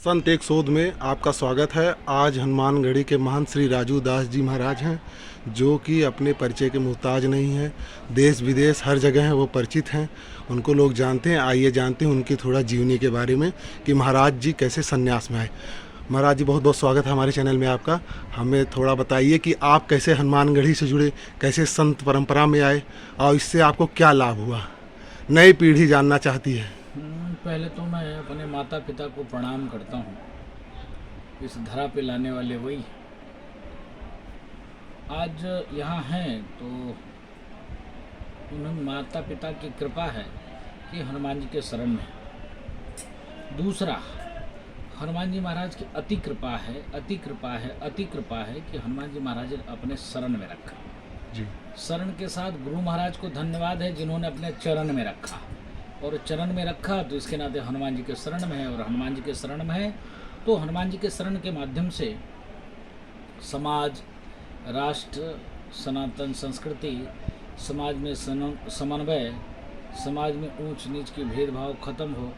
संत एक शोध में आपका स्वागत है। आज हनुमानगढ़ी के महंत श्री राजू दास जी महाराज हैं, जो कि अपने परिचय के मुहताज नहीं हैं। देश विदेश हर जगह हैं वो परिचित हैं, उनको लोग जानते हैं। आइए जानते हैं उनकी थोड़ा जीवनी के बारे में कि महाराज जी कैसे संन्यास में आए। महाराज जी, बहुत बहुत स्वागत है हमारे चैनल में आपका। हमें थोड़ा बताइए कि आप कैसे हनुमानगढ़ी से जुड़े, कैसे संत परंपरा में आए और इससे आपको क्या लाभ हुआ, नई पीढ़ी जानना चाहती है। पहले तो मैं अपने माता पिता को प्रणाम करता हूँ। इस धरा पे लाने वाले वही आज यहाँ हैं, तो उन्हें माता पिता की कृपा है कि हनुमान जी के शरण में। दूसरा, हनुमान जी महाराज की अति कृपा है, अति कृपा है, अति कृपा है कि हनुमान जी महाराज ने अपने शरण में रखा जी। शरण के साथ गुरु महाराज को धन्यवाद है जिन्होंने अपने चरण में रखा, और चरण में रखा तो इसके नाते हनुमान जी के शरण में है। और हनुमान जी के शरण में है तो हनुमान जी के शरण के माध्यम से समाज, राष्ट्र, सनातन संस्कृति, समाज में समन्वय, समाज में ऊंच नीच की भेदभाव खत्म हो,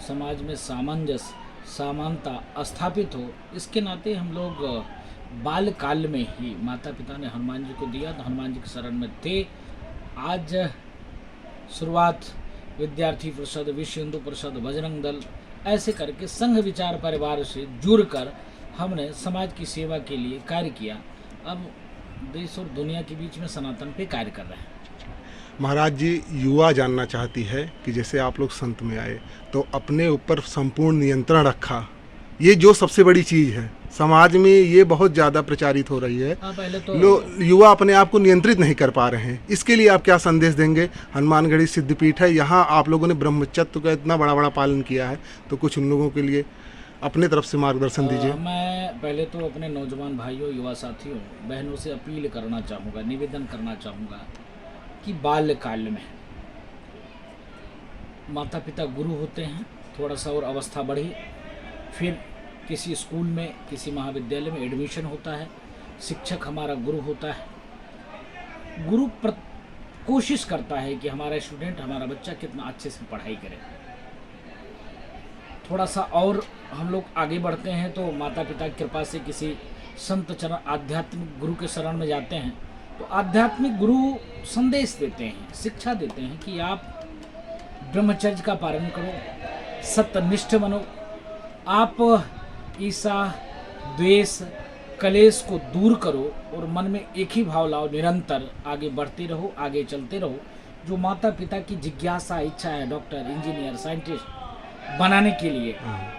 समाज में सामंजस्य, समानता स्थापित हो। इसके नाते हम लोग बाल्यकाल में ही माता पिता ने हनुमान जी को दिया, तो हनुमान जी के शरण में थे। आज शुरुआत विद्यार्थी परिषद, विश्व हिंदू परिषद, बजरंग दल, ऐसे करके संघ विचार परिवार से जुड़कर हमने समाज की सेवा के लिए कार्य किया। अब देश और दुनिया के बीच में सनातन पे कार्य कर रहे हैं। महाराज जी, युवा जानना चाहती है कि जैसे आप लोग संत में आए तो अपने ऊपर संपूर्ण नियंत्रण रखा, ये जो सबसे बड़ी चीज़ है। समाज में ये बहुत ज़्यादा प्रचारित हो रही है। पहले तो युवा अपने आप को नियंत्रित नहीं कर पा रहे हैं, इसके लिए आप क्या संदेश देंगे? हनुमानगढ़ी सिद्धपीठ है, यहाँ आप लोगों ने ब्रह्मचर्य का इतना बड़ा पालन किया है, तो कुछ उन लोगों के लिए अपने तरफ से मार्गदर्शन दीजिए। मैं पहले तो अपने नौजवान भाइयों, युवा साथियों, बहनों से अपील करना चाहूँगा, निवेदन करना चाहूँगा कि बाल्यकाल में माता पिता गुरु होते हैं। थोड़ा सा और अवस्था बढ़ी, फिर किसी स्कूल में, किसी महाविद्यालय में एडमिशन होता है, शिक्षक हमारा गुरु होता है। गुरु कोशिश करता है कि हमारा स्टूडेंट, हमारा बच्चा कितना अच्छे से पढ़ाई करे। थोड़ा सा और हम लोग आगे बढ़ते हैं तो माता पिता की कृपा से किसी संत चरण, आध्यात्मिक गुरु के शरण में जाते हैं, तो आध्यात्मिक गुरु संदेश देते हैं, शिक्षा देते हैं कि आप ब्रह्मचर्य का पालन करो, सत्यनिष्ठ बनो, आप ईर्ष्या, द्वेष, कलेश को दूर करो और मन में एक ही भाव लाओ, निरंतर आगे बढ़ते रहो, आगे चलते रहो। जो माता पिता की जिज्ञासा, इच्छा है डॉक्टर, इंजीनियर, साइंटिस्ट बनाने के लिए,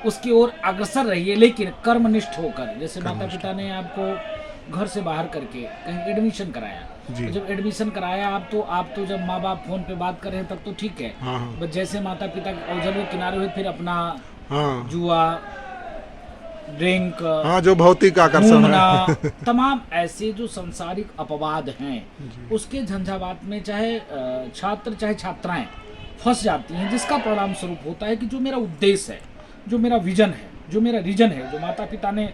उसकी ओर अग्रसर रहिए, लेकिन कर्मनिष्ठ होकर। जैसे माता पिता ने आपको घर से बाहर करके कहीं एडमिशन कराया, तो जब एडमिशन कराया आप तो जब माँ बाप फोन पे बात कर रहे हैं तब तो ठीक है, बट जैसे माता पिता और जब वो किनारे हुए, फिर अपना जुआ, ड्रिंक, जो भौतिक आकर्षण है, तमाम ऐसे जो सांसारिक अपवाद हैं, उसके झंझावात में चाहे छात्र चाहे छात्राएं फंस जाती हैं, जिसका परिणाम स्वरूप होता है कि जो मेरा उद्देश्य है, जो मेरा विजन है, जो मेरा रीजन है, जो माता पिता ने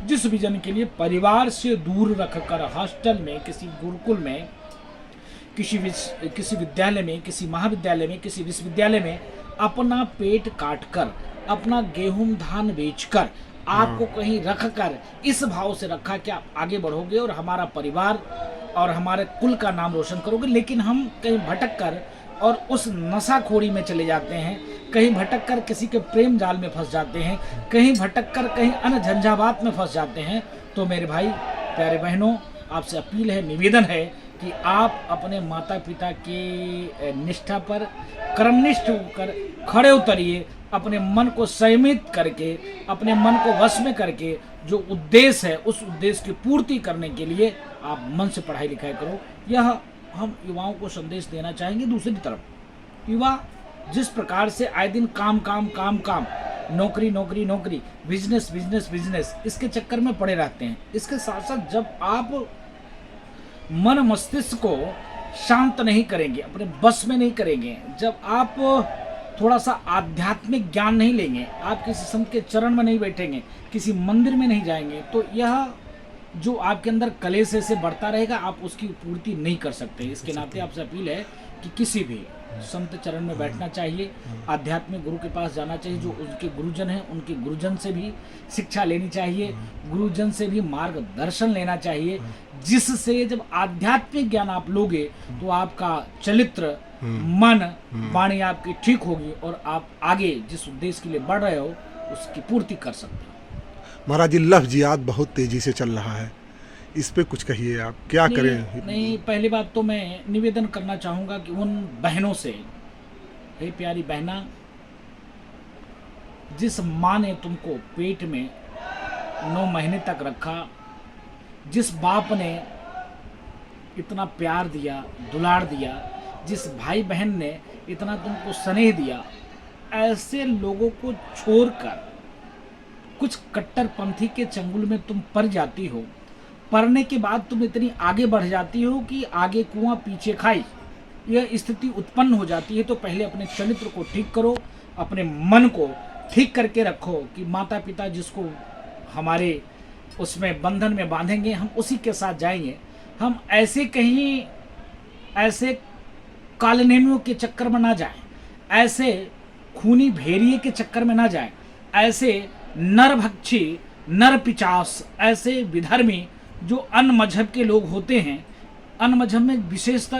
जिस विजन के लिए परिवार से दूर रखकर हॉस्टल में, किसी गुरुकुल में, किसी विद्यालय में, किसी महाविद्यालय में, किसी विश्वविद्यालय में अपना पेट काटकर, अपना गेहूं धान बेचकर आपको कहीं रखकर, इस भाव से रखा कि आप आगे बढ़ोगे और हमारा परिवार और हमारे कुल का नाम रोशन करोगे। लेकिन हम कहीं भटक कर और उस नशाखोरी में चले जाते हैं, कहीं भटक कर किसी के प्रेम जाल में फंस जाते हैं, कहीं भटक कर कहीं अन्य झंझावात में फंस जाते हैं। तो मेरे भाई, प्यारे बहनों, आपसे अपील है, निवेदन है कि आप अपने माता पिता की निष्ठा पर कर्मनिष्ठ होकर खड़े उतरिए, अपने मन को संयमित करके, अपने मन को वश में करके, जो उद्देश्य है उस उद्देश्य की पूर्ति करने के लिए आप मन से पढ़ाई लिखाई करो। यह हम युवाओं को संदेश देना चाहेंगे। दूसरी तरफ युवा जिस प्रकार से आए दिन काम, नौकरी, बिजनेस, इसके चक्कर में पड़े रहते हैं, इसके साथ साथ जब आप मन मस्तिष्क को शांत नहीं करेंगे, अपने बस में नहीं करेंगे, जब आप थोड़ा सा आध्यात्मिक ज्ञान नहीं लेंगे, आप किसी संत के चरण में नहीं बैठेंगे, किसी मंदिर में नहीं जाएंगे, तो यह जो आपके अंदर कलेश ऐसे बढ़ता रहेगा, आप उसकी पूर्ति नहीं कर सकते। इसके नाते आपसे अपील है कि किसी भी संत चरण में बैठना चाहिए, आध्यात्मिक गुरु के पास जाना चाहिए, जो उनके गुरुजन हैं उनके गुरुजन से भी शिक्षा लेनी चाहिए, गुरुजन से भी मार्गदर्शन लेना चाहिए, जिससे जब आध्यात्मिक ज्ञान आप लोगे तो आपका चरित्र, मन, वाणी आपकी ठीक होगी और आप आगे जिस उद्देश्य के लिए बढ़ रहे हो उसकी पूर्ति कर सकते हो। महाराज जी, लफ्जियात बहुत तेजी से चल रहा है, इस पे कुछ कहिए, आप क्या करें? नहीं, पहली बात तो मैं निवेदन करना चाहूँगा कि उन बहनों से, हे प्यारी बहना, जिस माँ ने तुमको पेट में 9 महीने तक रखा, जिस बाप ने इतना प्यार दिया, दुलार दिया, जिस भाई बहन ने इतना तुमको स्नेह दिया, ऐसे लोगों को छोड़कर कुछ कट्टरपंथी के चंगुल में तुम पड़ जाती हो। पढ़ने के बाद तुम इतनी आगे बढ़ जाती हो कि आगे कुआं पीछे खाई, यह स्थिति उत्पन्न हो जाती है। तो पहले अपने चरित्र को ठीक करो, अपने मन को ठीक करके रखो कि माता पिता जिसको हमारे उसमें बंधन में बांधेंगे हम उसी के साथ जाएंगे। हम ऐसे कहीं ऐसे कालनेमियों के चक्कर में ना जाए, ऐसे खूनी भेड़िए के चक्कर में ना जाए, ऐसे नरभक्षी, नर पिचास, ऐसे विधर्मी जो अन्य मजहब के लोग होते हैं। अन्य मजहब में विशेषतः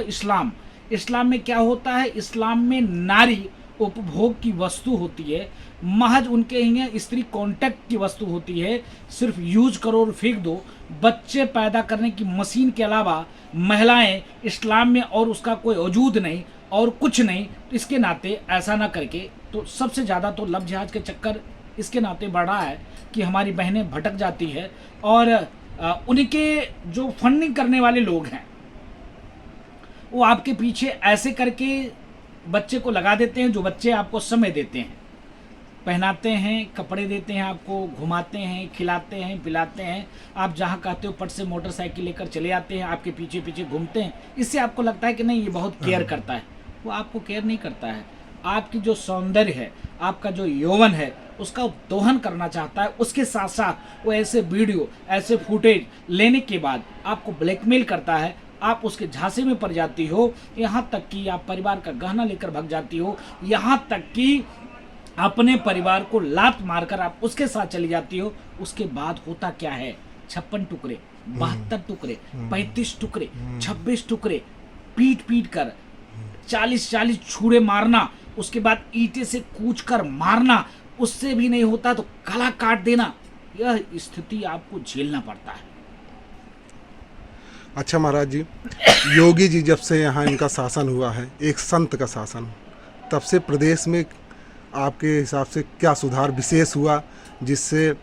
इस्लाम में क्या होता है, इस्लाम में नारी उपभोग की वस्तु होती है, महज उनके यहाँ स्त्री कांटेक्ट की वस्तु होती है, सिर्फ यूज करो और फेंक दो। बच्चे पैदा करने की मशीन के अलावा महिलाएं इस्लाम में और उसका कोई वजूद नहीं और कुछ नहीं। तो इसके नाते ऐसा ना करके, तो सबसे ज़्यादा तो लव जिहाद के चक्कर इसके नाते बढ़ रहा है कि हमारी बहनें भटक जाती है और उनके जो फंडिंग करने वाले लोग हैं वो आपके पीछे ऐसे करके बच्चे को लगा देते हैं, जो बच्चे आपको समय देते हैं, पहनाते हैं, कपड़े देते हैं, आपको घुमाते हैं, खिलाते हैं, पिलाते हैं, आप जहाँ कहते हो पट से मोटरसाइकिल लेकर चले आते हैं, आपके पीछे पीछे घूमते हैं। इससे आपको लगता है कि नहीं ये बहुत केयर करता है, वो आपको केयर नहीं करता है। आपकी जो सौंदर्य है, आपका जो यौवन है, उसका दोहन करना चाहता है। उसके साथ साथ वो ऐसे वीडियो, ऐसे फुटेज लेने के बाद आपको ब्लैकमेल करता है, आप उसके झांसे में पड़ जाती हो, यहाँ तक कि आप परिवार का गहना लेकर भाग जाती हो, यहाँ तक कि अपने परिवार को लात मारकर आप उसके साथ चली जाती हो। उसके बाद होता क्या है, 56 टुकड़े, 72 टुकड़े, 35 टुकड़े, 26 टुकड़े, पीट कर 40 छुरे मारना, उसके बाद ईंटे से कूच कर मारना, उससे भी नहीं होता तो गला काट देना। यह स्थिति आपको झेलना पड़ता है। अच्छा महाराज जी, योगी जी जब से यहाँ इनका शासन हुआ है, एक संत का शासन, तब से प्रदेश में आपके हिसाब से क्या सुधार विशेष हुआ जिससे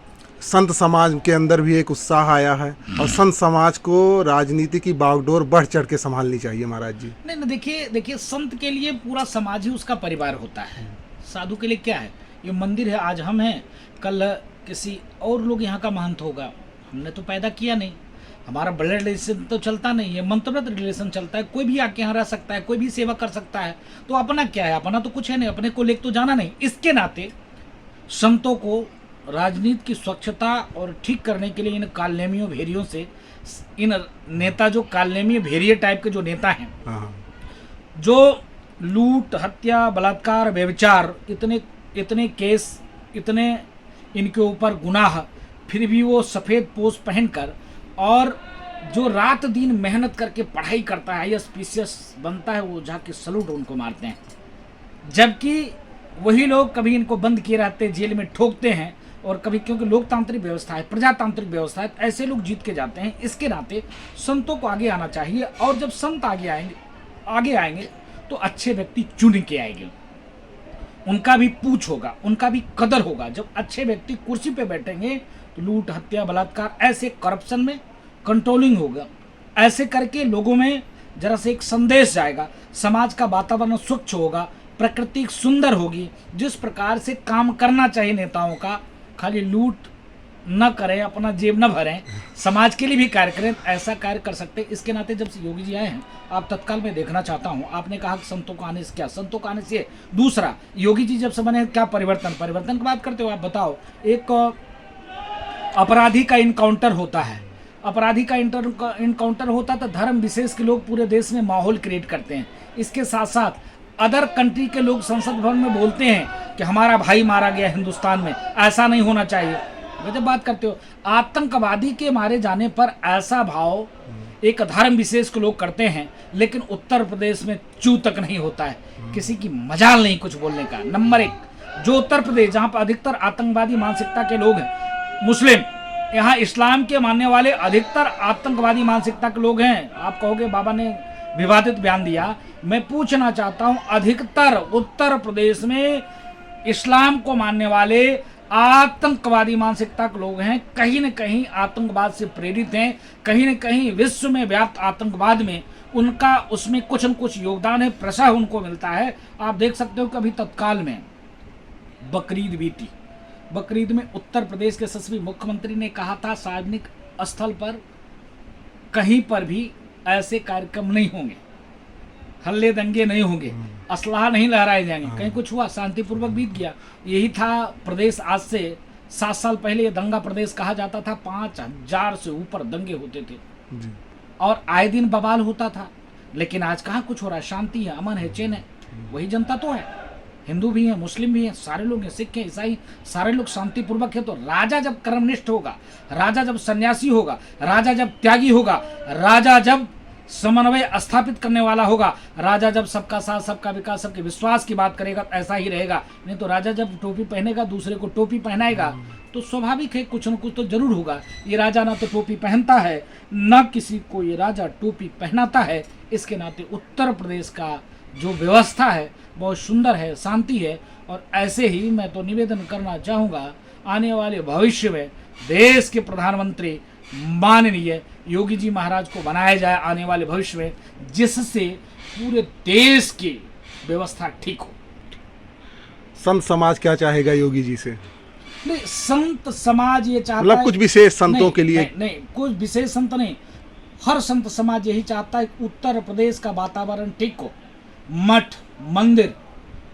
संत समाज के अंदर भी एक उत्साह आया है और संत समाज को राजनीति की बागडोर बढ़ चढ़ के संभालनी चाहिए? महाराज जी नहीं, देखिए संत के लिए पूरा समाज ही उसका परिवार होता है। साधु के लिए क्या है, ये मंदिर है, आज हम हैं, कल किसी और लोग यहाँ का महंत होगा। हमने तो पैदा किया नहीं, हमारा ब्लड रिलेशन तो चलता नहीं है, मंत्रगत रिलेशन चलता है। कोई भी आके यहाँ रह सकता है, कोई भी सेवा कर सकता है। तो अपना क्या है, अपना तो कुछ है नहीं, अपने को लेकर तो जाना नहीं। इसके नाते संतों को राजनीति की स्वच्छता और ठीक करने के लिए इन कालनेमियों भेड़ियों से, इन नेता जो कालनेमी भेड़िए टाइप के जो नेता हैं, जो लूट, हत्या, बलात्कार, व्यभिचार, इतने केस, इतने इनके ऊपर गुनाह, फिर भी वो सफ़ेद पोश पहनकर और जो रात दिन मेहनत करके पढ़ाई करता है, IAS बनता है, वो जाके सलूट उनको मारते हैं। जबकि वही लोग कभी इनको बंद किए रहते, जेल में ठोकते हैं, और कभी, क्योंकि लोकतांत्रिक व्यवस्था है, प्रजातांत्रिक व्यवस्था है, ऐसे लोग जीत के जाते हैं। इसके नाते संतों को आगे आना चाहिए, और जब संत आगे आएंगे तो अच्छे व्यक्ति चुन के आएंगे, उनका भी पूछ होगा, उनका भी कदर होगा। जब अच्छे व्यक्ति कुर्सी पे बैठेंगे तो लूट, हत्या, बलात्कार, ऐसे करप्शन में कंट्रोलिंग होगा। ऐसे करके लोगों में जरा से एक संदेश जाएगा, समाज का वातावरण स्वच्छ होगा, प्रकृति सुंदर होगी। जिस प्रकार से काम करना चाहिए नेताओं का, खाली लूट न करें, अपना जेब न भरें, समाज के लिए भी कार्य करें, ऐसा कार्य कर सकते हैं। इसके नाते जब से योगी जी आए हैं, आप तत्काल में देखना चाहता हूं, आपने कहा कि संतों को आने से क्या, संतों को आने से दूसरा, योगी जी जब से बने क्या परिवर्तन की बात करते हो आप बताओ। एक अपराधी का इनकाउंटर होता है, अपराधी का इनकाउंटर होता तो धर्म विशेष के लोग पूरे देश में माहौल क्रिएट करते हैं। इसके साथ साथ अदर कंट्री के लोग संसद भवन में बोलते हैं कि हमारा भाई मारा गया हिंदुस्तान में, ऐसा नहीं होना चाहिए। जब बात करते हो आतंकवादी के मारे जाने पर ऐसा भाव एक धर्म विशेष के लोग करते हैं, लेकिन उत्तर प्रदेश में चू तक नहीं होता है, किसी की मजाल नहीं कुछ बोलने का। नंबर 1, जो उत्तर प्रदेश जहां पर अधिकतर आतंकवादी मानसिकता के लोग हैं, मुस्लिम, यहाँ इस्लाम के मानने वाले अधिकतर आतंकवादी मानसिकता के लोग हैं। आप कहोगे बाबा ने विवादित बयान दिया, मैं पूछना चाहता हूं, अधिकतर उत्तर प्रदेश में इस्लाम को मानने वाले आतंकवादी मानसिकता के लोग हैं, कहीं न कहीं आतंकवाद से प्रेरित हैं, कहीं न कहीं विश्व में व्याप्त आतंकवाद में उनका उसमें कुछ न कुछ योगदान है, प्रशय उनको मिलता है। आप देख सकते हो कि अभी तत्काल में बकरीद बीती, बकरीद में उत्तर प्रदेश के यशस्वी मुख्यमंत्री ने कहा था सार्वजनिक स्थल पर कहीं पर भी ऐसे कार्यक्रम नहीं होंगे, हल्ले दंगे नहीं होंगे, असलाह नहीं लहराए जाएंगे। कहीं कुछ हुआ, शांतिपूर्वक बीत गया। यही था प्रदेश। आज से 7 साल पहले ये दंगा प्रदेश कहा जाता था, 5000 से ऊपर दंगे होते थे जी। और आए दिन बवाल होता था। लेकिन आज कहाँ कुछ हो रहा है, शांति है, अमन है, चैन है। वही जनता तो है, हिंदू भी है, मुस्लिम भी है, सारे लोग हैं, सिख हैं, ईसाई, सारे लोग शांतिपूर्वक है। तो राजा जब कर्मनिष्ठ होगा, राजा जब सन्यासी होगा, राजा जब त्यागी होगा, राजा जब समन्वय स्थापित करने वाला होगा, राजा जब सबका साथ सबका विकास सबके विश्वास की बात करेगा, ऐसा ही रहेगा। नहीं तो राजा जब टोपी पहनेगा, दूसरे को टोपी पहनाएगा, तो स्वाभाविक है कुछ न कुछ तो जरूर होगा। ये राजा ना तो टोपी पहनता है, न किसी को ये राजा टोपी पहनाता है। इसके नाते उत्तर प्रदेश का जो व्यवस्था है बहुत सुंदर है, शांति है। और ऐसे ही मैं तो निवेदन करना चाहूँगा, आने वाले भविष्य में देश के प्रधानमंत्री माननीय योगी जी महाराज को बनाया जाए आने वाले भविष्य में, जिससे पूरे देश की व्यवस्था ठीक हो। संत समाज क्या चाहेगा योगी जी से? नहीं, संत समाज ये चाहता मतलब है, कुछ विशेष संतों के लिए? नहीं, कुछ विशेष संत नहीं, हर संत समाज यही चाहता है कि उत्तर प्रदेश का वातावरण ठीक हो, मठ मंदिर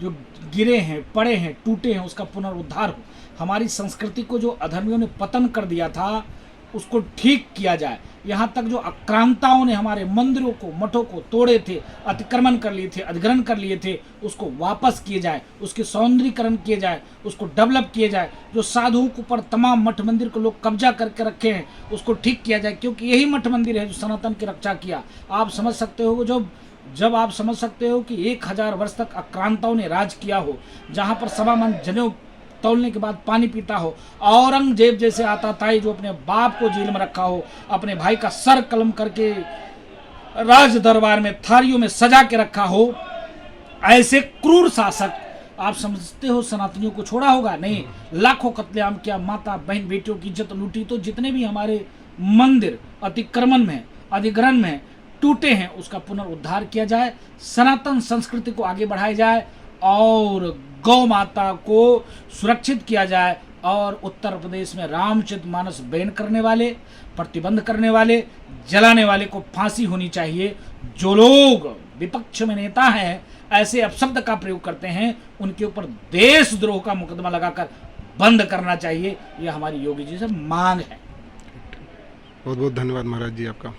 जो गिरे हैं, पड़े हैं, टूटे हैं, उसका पुनरुद्धार हो। हमारी संस्कृति को जो अधर्मियों ने पतन कर दिया था, उसको ठीक किया जाए। यहाँ तक जो आक्रांताओं ने हमारे मंदिरों को, मठों को तोड़े थे, अतिक्रमण कर लिए थे, अधिग्रहण कर लिए थे, उसको वापस किए जाए, उसके सौंदर्यीकरण किए जाए, उसको डेवलप किए जाए। जो साधुओं के ऊपर तमाम मठ मंदिर को लोग कब्जा करके रखे हैं, उसको ठीक किया जाए, क्योंकि यही मठ मंदिर है जो सनातन की रक्षा किया। आप समझ सकते हो जब आप समझ सकते हो कि 1000 वर्ष तक आक्रांताओं ने राज किया हो, जहाँ पर सवा मन जनेऊ तौलने के बाद पानी पीता हो, औरंगजेब जैसे आताताई जो अपने बाप को जेल में रखा हो, अपने भाई का सर कलम करके राज दरबार में थालियों में सजा के रखा हो, ऐसे क्रूर शासक आप समझते हो सनातनियों को छोड़ा होगा? नहीं, लाखों कत्लेआम किया, माता बहन बेटियों की इज्जत लूटी। तो जितने भी हमारे मंदिर अतिक्रमण में, अधिग्रहण में टूटे हैं, उसका पुनरुद्धार किया जाए, सनातन संस्कृति को आगे बढ़ाया जाए और गौ माता को सुरक्षित किया जाए। और उत्तर प्रदेश में रामचरितमानस बैन करने वाले, प्रतिबंध करने वाले, जलाने वाले को फांसी होनी चाहिए। जो लोग विपक्ष में नेता हैं, ऐसे अपशब्द का प्रयोग करते हैं, उनके ऊपर देशद्रोह का मुकदमा लगाकर बंद करना चाहिए। यह हमारी योगी जी से मांग है। बहुत बहुत धन्यवाद महाराज जी आपका।